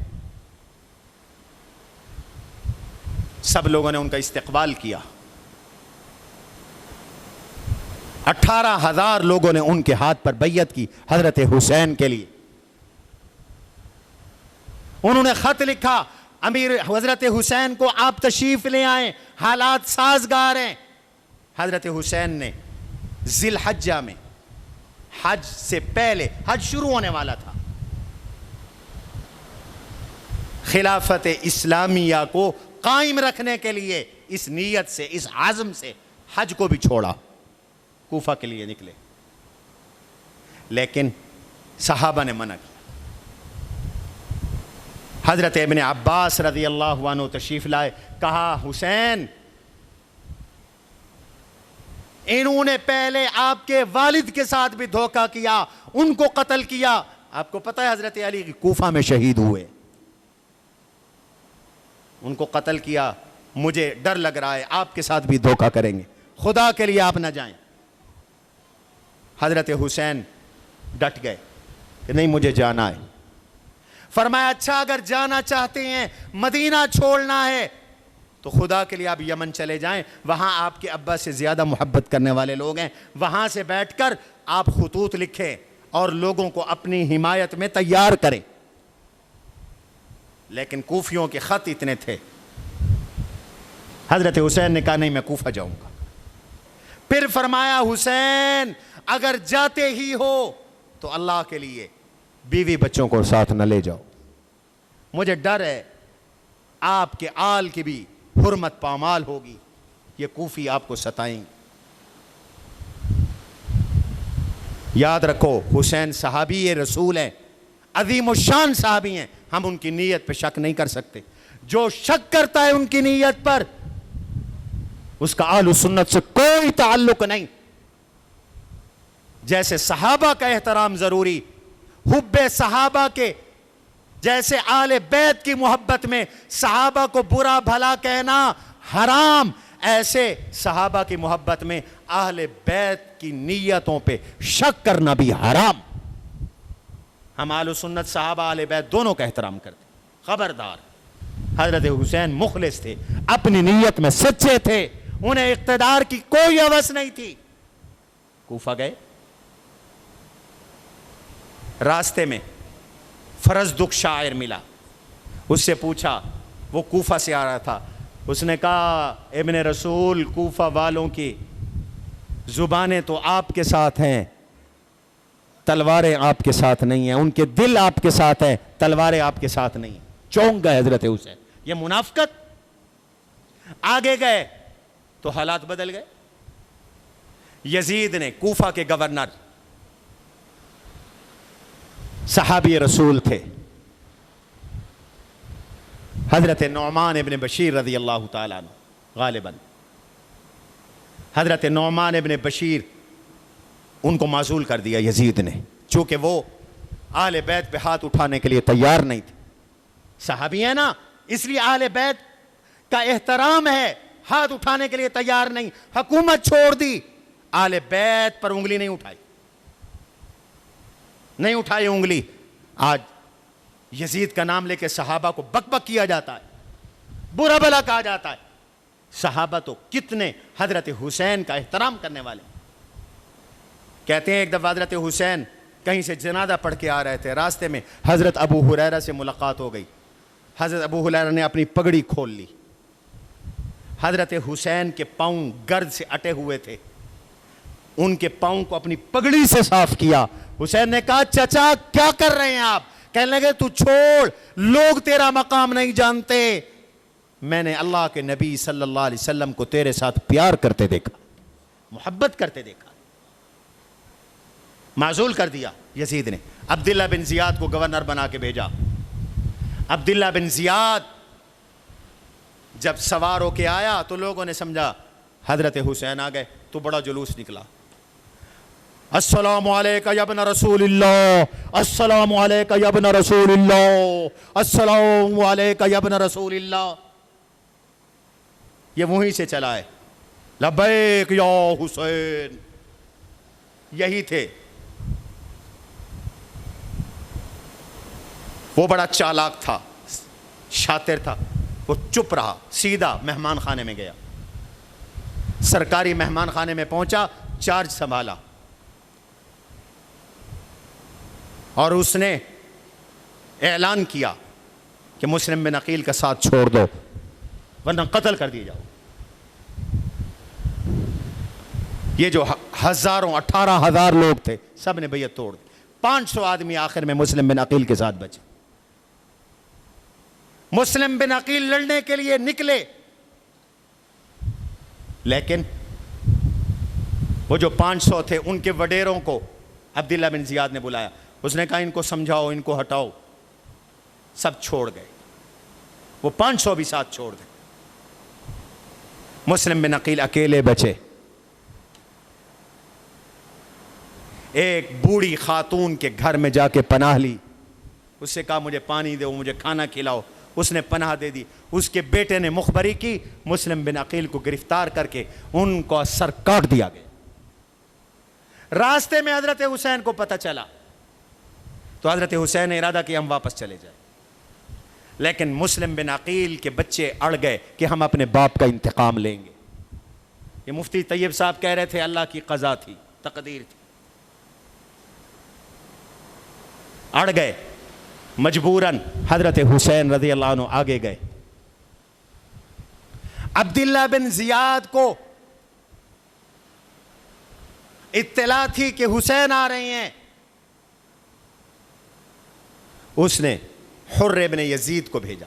S3: سب لوگوں نے ان کا استقبال کیا. 18,000 لوگوں نے ان کے ہاتھ پر بیعت کی حضرت حسین کے لیے. انہوں نے خط لکھا, امیر حضرت حسین کو آپ تشریف لے آئیں, حالات سازگار ہیں. حضرت حسین نے ذی الحجہ میں, حج سے پہلے, حج شروع ہونے والا تھا, خلافت اسلامیہ کو قائم رکھنے کے لیے اس نیت سے, اس عزم سے حج کو بھی چھوڑا, کوفہ کے لیے نکلے. لیکن صحابہ نے منع کیا. حضرت ابن عباس رضی اللہ عنہ تشریف لائے, کہا حسین انہوں نے پہلے آپ کے والد کے ساتھ بھی دھوکہ کیا, ان کو قتل کیا. آپ کو پتہ ہے حضرت علی کوفہ میں شہید ہوئے, ان کو قتل کیا. مجھے ڈر لگ رہا ہے آپ کے ساتھ بھی دھوکہ کریں گے, خدا کے لیے آپ نہ جائیں. حضرت حسین ڈٹ گئے کہ نہیں مجھے جانا ہے. فرمایا اچھا اگر جانا چاہتے ہیں, مدینہ چھوڑنا ہے, تو خدا کے لیے آپ یمن چلے جائیں, وہاں آپ کے ابا سے زیادہ محبت کرنے والے لوگ ہیں, وہاں سے بیٹھ کر آپ خطوط لکھیں اور لوگوں کو اپنی حمایت میں تیار کریں. لیکن کوفیوں کے خط اتنے تھے, حضرت حسین نے کہا نہیں میں کوفہ جاؤں گا. پھر فرمایا حسین اگر جاتے ہی ہو تو اللہ کے لیے بیوی بچوں کو ساتھ نہ لے جاؤ, مجھے ڈر ہے آپ کے آل کی بھی حرمت پامال ہوگی، یہ کوفی آپ کو ستائیں گے۔ یاد رکھو حسین صحابی رسول ہیں، عظیم الشان صحابی ہیں، ہم ان کی نیت پہ شک نہیں کر سکتے۔ جو شک کرتا ہے ان کی نیت پر اس کا اہل سنت سے کوئی تعلق نہیں۔ جیسے صحابہ کا احترام ضروری، حب صحابہ کے، جیسے آل بیت کی محبت میں صحابہ کو برا بھلا کہنا حرام، ایسے صحابہ کی محبت میں اہل بیت کی نیتوں پہ شک کرنا بھی حرام۔ ہم اہل سنت صحابہ اہل بیت دونوں کا احترام کرتے۔ خبردار، حضرت حسین مخلص تھے، اپنی نیت میں سچے تھے، انہیں اقتدار کی کوئی ہوس نہیں تھی۔ کوفہ گئے، راستے میں فرزدق شاعر ملا، اس سے پوچھا، وہ کوفہ سے آ رہا تھا، اس نے کہا ابن رسول، کوفہ والوں کی زبانیں تو آپ کے ساتھ ہیں، تلواریں آپ کے ساتھ نہیں ہیں، ان کے دل آپ کے ساتھ ہیں، تلواریں آپ کے ساتھ نہیں ہیں۔ چونک گئے حضرت حسین، یہ منافقت۔ آگے گئے تو حالات بدل گئے۔ یزید نے، کوفہ کے گورنر، صحابی رسول تھے، حضرت نعمان ابن بشیر رضی اللہ تعالیٰ عنہ، غالباً حضرت نعمان ابن بشیر، ان کو معزول کر دیا یزید نے، چونکہ وہ اہل بیت پہ ہاتھ اٹھانے کے لیے تیار نہیں تھے۔ صحابی ہیں نا، اس لیے اہل بیت کا احترام ہے، ہاتھ اٹھانے کے لیے تیار نہیں، حکومت چھوڑ دی، اہل بیت پر انگلی نہیں اٹھائی، نہیں اٹھائی انگلی۔ آج یزید کا نام لے کے صحابہ کو بک بک کیا جاتا ہے، برا بھلا کہا جاتا ہے۔ صحابہ تو کتنے حضرت حسین کا احترام کرنے والے۔ کہتے ہیں ایک دفعہ حضرت حسین کہیں سے جنازہ پڑھ کے آ رہے تھے، راستے میں حضرت ابو ہریرہ سے ملاقات ہو گئی۔ حضرت ابو ہریرہ نے اپنی پگڑی کھول لی، حضرت حسین کے پاؤں گرد سے اٹے ہوئے تھے، ان کے پاؤں کو اپنی پگڑی سے صاف کیا۔ حسین نے کہا چچا کیا کر رہے ہیں آپ؟ کہنے لگے تو چھوڑ، لوگ تیرا مقام نہیں جانتے، میں نے اللہ کے نبی صلی اللہ علیہ وسلم کو تیرے ساتھ پیار کرتے دیکھا، محبت کرتے دیکھا۔ معزول کر دیا یزید نے، عبداللہ بن زیاد کو گورنر بنا کے بھیجا۔ عبداللہ بن زیاد جب سوار ہو کے آیا تو لوگوں نے سمجھا حضرت حسین آ گئے، تو بڑا جلوس نکلا، السلام علیکہ یا ابن رسول اللہ، السلام علیکہ یا ابن رسول اللہ، السلام علیکہ یا ابن رسول اللہ۔ یہ وہیں سے چلا ہے، لبیک یا حسین، یہی تھے۔ وہ بڑا چالاک تھا، شاطر تھا، وہ چپ رہا، سیدھا مہمان خانے میں گیا، سرکاری مہمان خانے میں پہنچا، چارج سنبھالا، اور اس نے اعلان کیا کہ مسلم بن عقیل کا ساتھ چھوڑ دو ورنہ قتل کر دیے جاؤ۔ یہ جو ہزاروں 18,000 لوگ تھے سب نے بیعت توڑ دی، 500 آدمی آخر میں مسلم بن عقیل کے ساتھ بچے۔ مسلم بن عقیل لڑنے کے لیے نکلے، لیکن وہ جو 500 تھے ان کے وڈیروں کو عبداللہ بن زیاد نے بلایا، اس نے کہا ان کو سمجھاؤ، ان کو ہٹاؤ، سب چھوڑ گئے، وہ 500 بھی ساتھ چھوڑ دے، مسلم بن عقیل اکیلے بچے۔ ایک بوڑھی خاتون کے گھر میں جا کے پناہ لی، اس سے کہا مجھے پانی دو، مجھے کھانا کھلاؤ، اس نے پناہ دے دی۔ اس کے بیٹے نے مخبری کی، مسلم بن عقیل کو گرفتار کر کے ان کو سر کاٹ دیا گیا۔ راستے میں حضرت حسین کو پتہ چلا تو حضرت حسین نے ارادہ کیا ہم واپس چلے جائیں، لیکن مسلم بن عقیل کے بچے اڑ گئے کہ ہم اپنے باپ کا انتقام لیں گے۔ یہ مفتی طیب صاحب کہہ رہے تھے اللہ کی قضا تھی، تقدیر تھی، اڑ گئے، مجبوراً حضرت حسین رضی اللہ عنہ آگے گئے۔ عبداللہ بن زیاد کو اطلاع تھی کہ حسین آ رہے ہیں، اس نے حر ابن یزید کو بھیجا،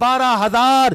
S3: 12,000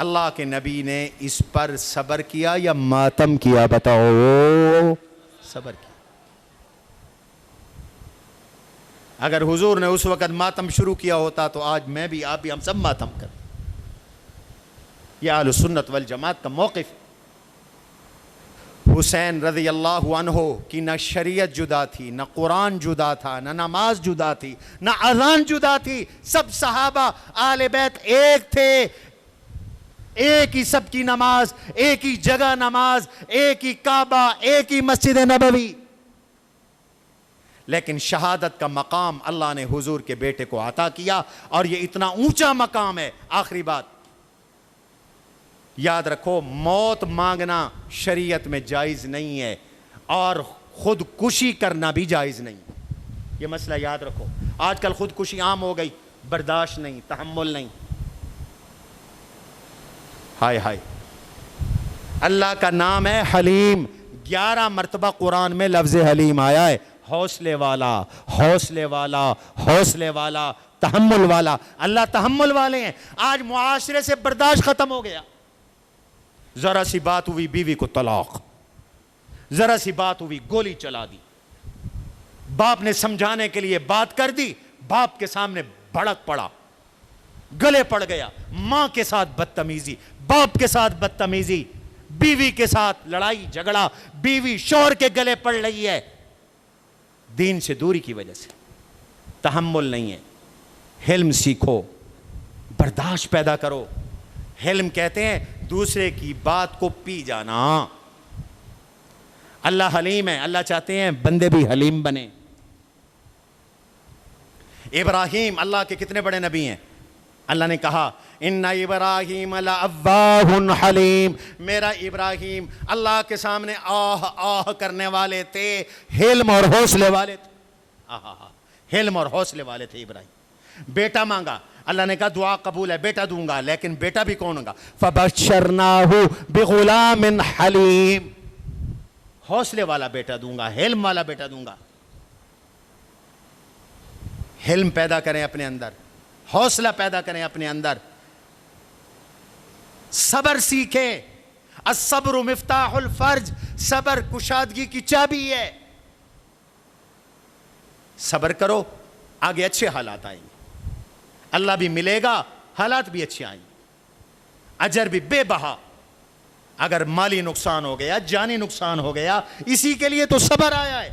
S3: اللہ کے نبی نے اس پر صبر کیا یا ماتم کیا؟ بتاؤ. صبر کیا. اگر حضور نے اس وقت ماتم شروع کیا ہوتا تو آج میں بھی، آپ بھی، ہم سب ماتم کرتے. یہ اہل سنت والجماعت کا موقف. حسین رضی اللہ عنہ کی نہ شریعت جدا تھی، نہ قرآن جدا تھا، نہ نماز جدا تھی، نہ اذان جدا تھی. سب صحابہ آل بیت ایک تھے، ایک ہی سب کی نماز، ایک ہی جگہ نماز، ایک ہی کعبہ، ایک ہی مسجد نبوی. لیکن شہادت کا مقام اللہ نے حضور کے بیٹے کو عطا کیا، اور یہ اتنا اونچا مقام ہے. آخری بات یاد رکھو، موت مانگنا شریعت میں جائز نہیں ہے، اور خودکشی کرنا بھی جائز نہیں. یہ مسئلہ یاد رکھو. آج کل خودکشی عام ہو گئی، برداشت نہیں، تحمل نہیں. ہائے ہائے. اللہ کا نام ہے حلیم. 11 مرتبہ قرآن میں لفظ حلیم آیا ہے. حوصلے والا، حوصلے والا، حوصلے والا، تحمل والا. اللہ تحمل والے ہیں. آج معاشرے سے برداشت ختم ہو گیا. ذرا سی بات ہوئی بیوی کو طلاق، ذرا سی بات ہوئی گولی چلا دی. باپ نے سمجھانے کے لیے بات کر دی، باپ کے سامنے بھڑک پڑا، گلے پڑ گیا. ماں کے ساتھ بدتمیزی، باپ کے ساتھ بدتمیزی، بیوی کے ساتھ لڑائی جھگڑا، بیوی شوہر کے گلے پڑ رہی ہے دین سے دوری کی وجہ سے. تحمل نہیں ہے. حلم سیکھو، برداشت پیدا کرو. حلم کہتے ہیں دوسرے کی بات کو پی جانا. اللہ حلیم ہے. اللہ چاہتے ہیں بندے بھی حلیم بنے. ابراہیم اللہ کے کتنے بڑے نبی ہیں. اللہ نے کہا ان ابراہیم لأواہ حلیم. میرا ابراہیم اللہ کے سامنے آہ آہ کرنے والے تھے، حلم اور حوصلے والے تھے. حلم اور حوصلے والے تھے ابراہیم. بیٹا مانگا، اللہ نے کہا دعا قبول ہے، بیٹا دوں گا، لیکن بیٹا بھی کون ہوگا؟ فبشرناہ بغلام حلیم. حوصلے والا بیٹا دوں گا، حلم والا بیٹا دوں گا. حلم پیدا کریں اپنے اندر، حوصلہ پیدا کریں اپنے اندر. صبر سیکھیں. الصبر مفتاح الفرج. صبر کشادگی کی چابی ہے. صبر کرو، آگے اچھے حالات آئیں گے. اللہ بھی ملے گا، حالات بھی اچھے آئیں گے، اجر بھی بے بہا. اگر مالی نقصان ہو گیا، جانی نقصان ہو گیا، اسی کے لیے تو صبر آیا ہے.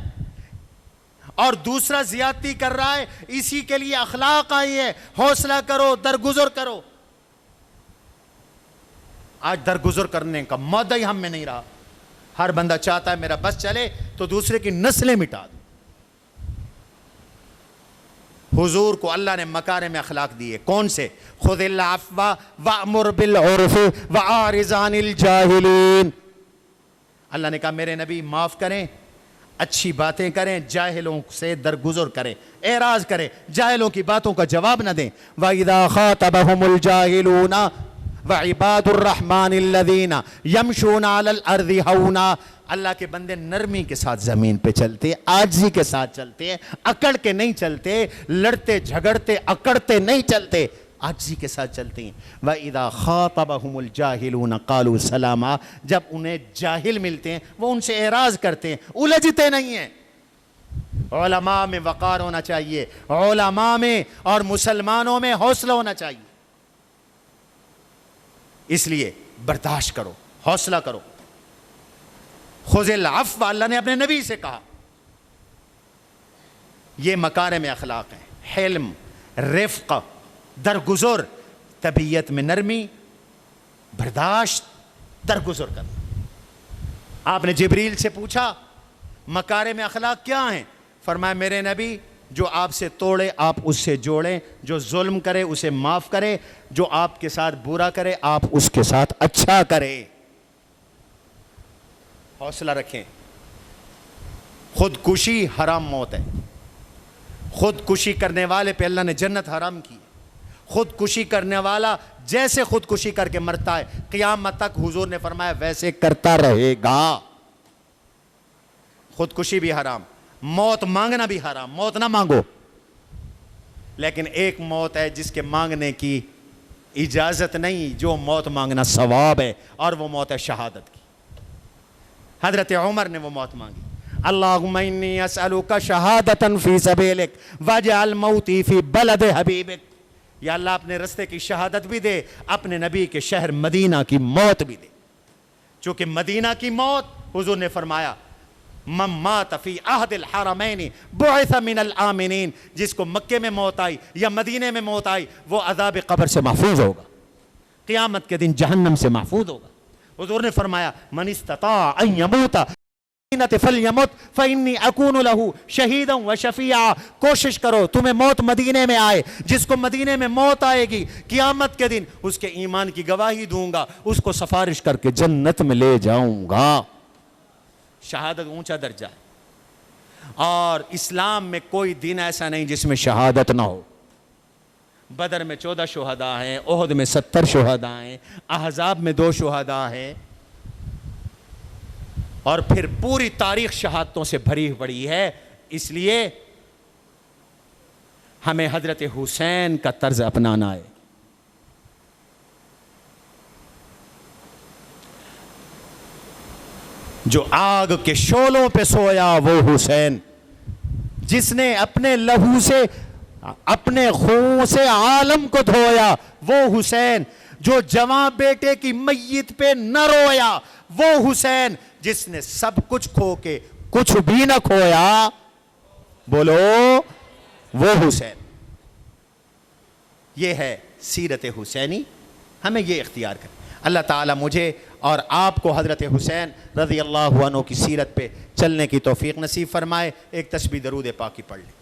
S3: اور دوسرا زیادتی کر رہا ہے، اسی کے لیے اخلاق آئی ہے. حوصلہ کرو، درگزر کرو. آج درگزر کرنے کا مادہ ہی ہم میں نہیں رہا. ہر بندہ چاہتا ہے میرا بس چلے تو دوسرے کی نسلیں مٹا دو. حضور کو اللہ نے مکارم اخلاق دیے. کون سے؟ خذ العفو وامر بالعرف واعرض عن الجاہلین. اللہ نے کہا میرے نبی معاف کریں، اچھی باتیں کریں، جاہلوں سے درگزر کریں، اعراض کریں، جاہلوں کی باتوں کا جواب نہ دیں. وَإِذَا خَاطَبَهُمُ الْجَاهِلُونَ وَعِبَادُ الرَّحْمَنِ الَّذِينَ يَمْشُونَ عَلَى الْأَرْضِ هَوْنًا. اللہ کے بندے نرمی کے ساتھ زمین پہ چلتے، عاجزی کے ساتھ چلتے ہیں، اکڑ کے نہیں چلتے، لڑتے جھگڑتے اکڑتے نہیں چلتے، عاجزی کے ساتھ چلتے ہیں. وَإِذَا خَاطَبَهُمُ الْجَاهِلُونَ قَالُوا سَلَامًا. جب انہیں جاہل ملتے ہیں وہ ان سے اعراض کرتے ہیں، الجھتے نہیں ہیں. علماء میں وقار ہونا چاہیے، علماء میں اور مسلمانوں میں حوصلہ ہونا چاہیے. اس لیے برداشت کرو، حوصلہ کرو. خذ العفو اللہ نے اپنے نبی سے کہا. یہ مکارم اخلاق ہیں. حلم، رفق، درگزر، طبیعت میں نرمی، برداشت، درگزر کرنا. آپ نے جبریل سے پوچھا مکارم اخلاق کیا ہیں؟ فرمایا میرے نبی جو آپ سے توڑے آپ اس سے جوڑیں، جو ظلم کرے اسے معاف کرے، جو آپ کے ساتھ برا کرے آپ اس کے ساتھ اچھا کرے. حوصلہ رکھیں. خودکشی حرام موت ہے. خودکشی کرنے والے پہ اللہ نے جنت حرام کی. خودکشی کرنے والا جیسے خودکشی کر کے مرتا ہے قیامت تک حضور نے فرمایا ویسے کرتا رہے گا. خودکشی بھی حرام، موت مانگنا بھی حرام. موت نہ مانگو، لیکن ایک موت ہے جس کے مانگنے کی اجازت نہیں، جو موت مانگنا ثواب ہے، اور وہ موت ہے شہادت کی۔ حضرت عمر نے وہ موت مانگی، اللہم انی اسألک شہادتا فی سبیلک واجعل موتی فی بلد حبیبک، یا اللہ اپنے رستے کی شہادت بھی دے، اپنے نبی کے شہر مدینہ کی موت بھی دے۔ چونکہ مدینہ کی موت، حضور نے فرمایا من مات فی عہد الحرمین بعث من الآمنین، جس کو مکے میں موت آئی یا مدینے میں موت آئی وہ عذاب قبر سے محفوظ ہوگا، قیامت کے دن جہنم سے محفوظ ہوگا۔ حضور نے فرمایا من استطاع ان یموت فلیمت فانی اکون لہ شہیدا وشفیعا، کوشش کرو تمہیں موت مدینے میں آئے، جس کو مدینے میں موت آئے گی قیامت کے دن اس کے ایمان کی گواہی دوں گا، اس کو سفارش کر کے جنت میں لے جاؤں گا۔ شہادت اونچا درجہ ہے، اور اسلام میں کوئی دن ایسا نہیں جس میں شہادت نہ ہو۔ بدر میں 14 شہداء ہیں، احد میں 70 شہداء ہیں، احزاب میں 2 شہداء ہیں، اور پھر پوری تاریخ شہادتوں سے بھری پڑی ہے۔ اس لیے ہمیں حضرت حسین کا طرز اپنانا ہے۔ جو آگ کے شعلوں پہ سویا وہ حسین، جس نے اپنے لہو سے اپنے خون سے عالم کو دھویا وہ حسین، جو جوان بیٹے کی میت پہ نہ رویا وہ حسین، جس نے سب کچھ کھو کے کچھ بھی نہ کھویا، بولو وہ حسین۔ یہ ہے سیرت حسینی، ہمیں یہ اختیار کریں۔ اللہ تعالیٰ مجھے اور آپ کو حضرت حسین رضی اللہ عنہ کی سیرت پہ چلنے کی توفیق نصیب فرمائے۔ ایک تسبیح درود پاک کی پڑھ لیں۔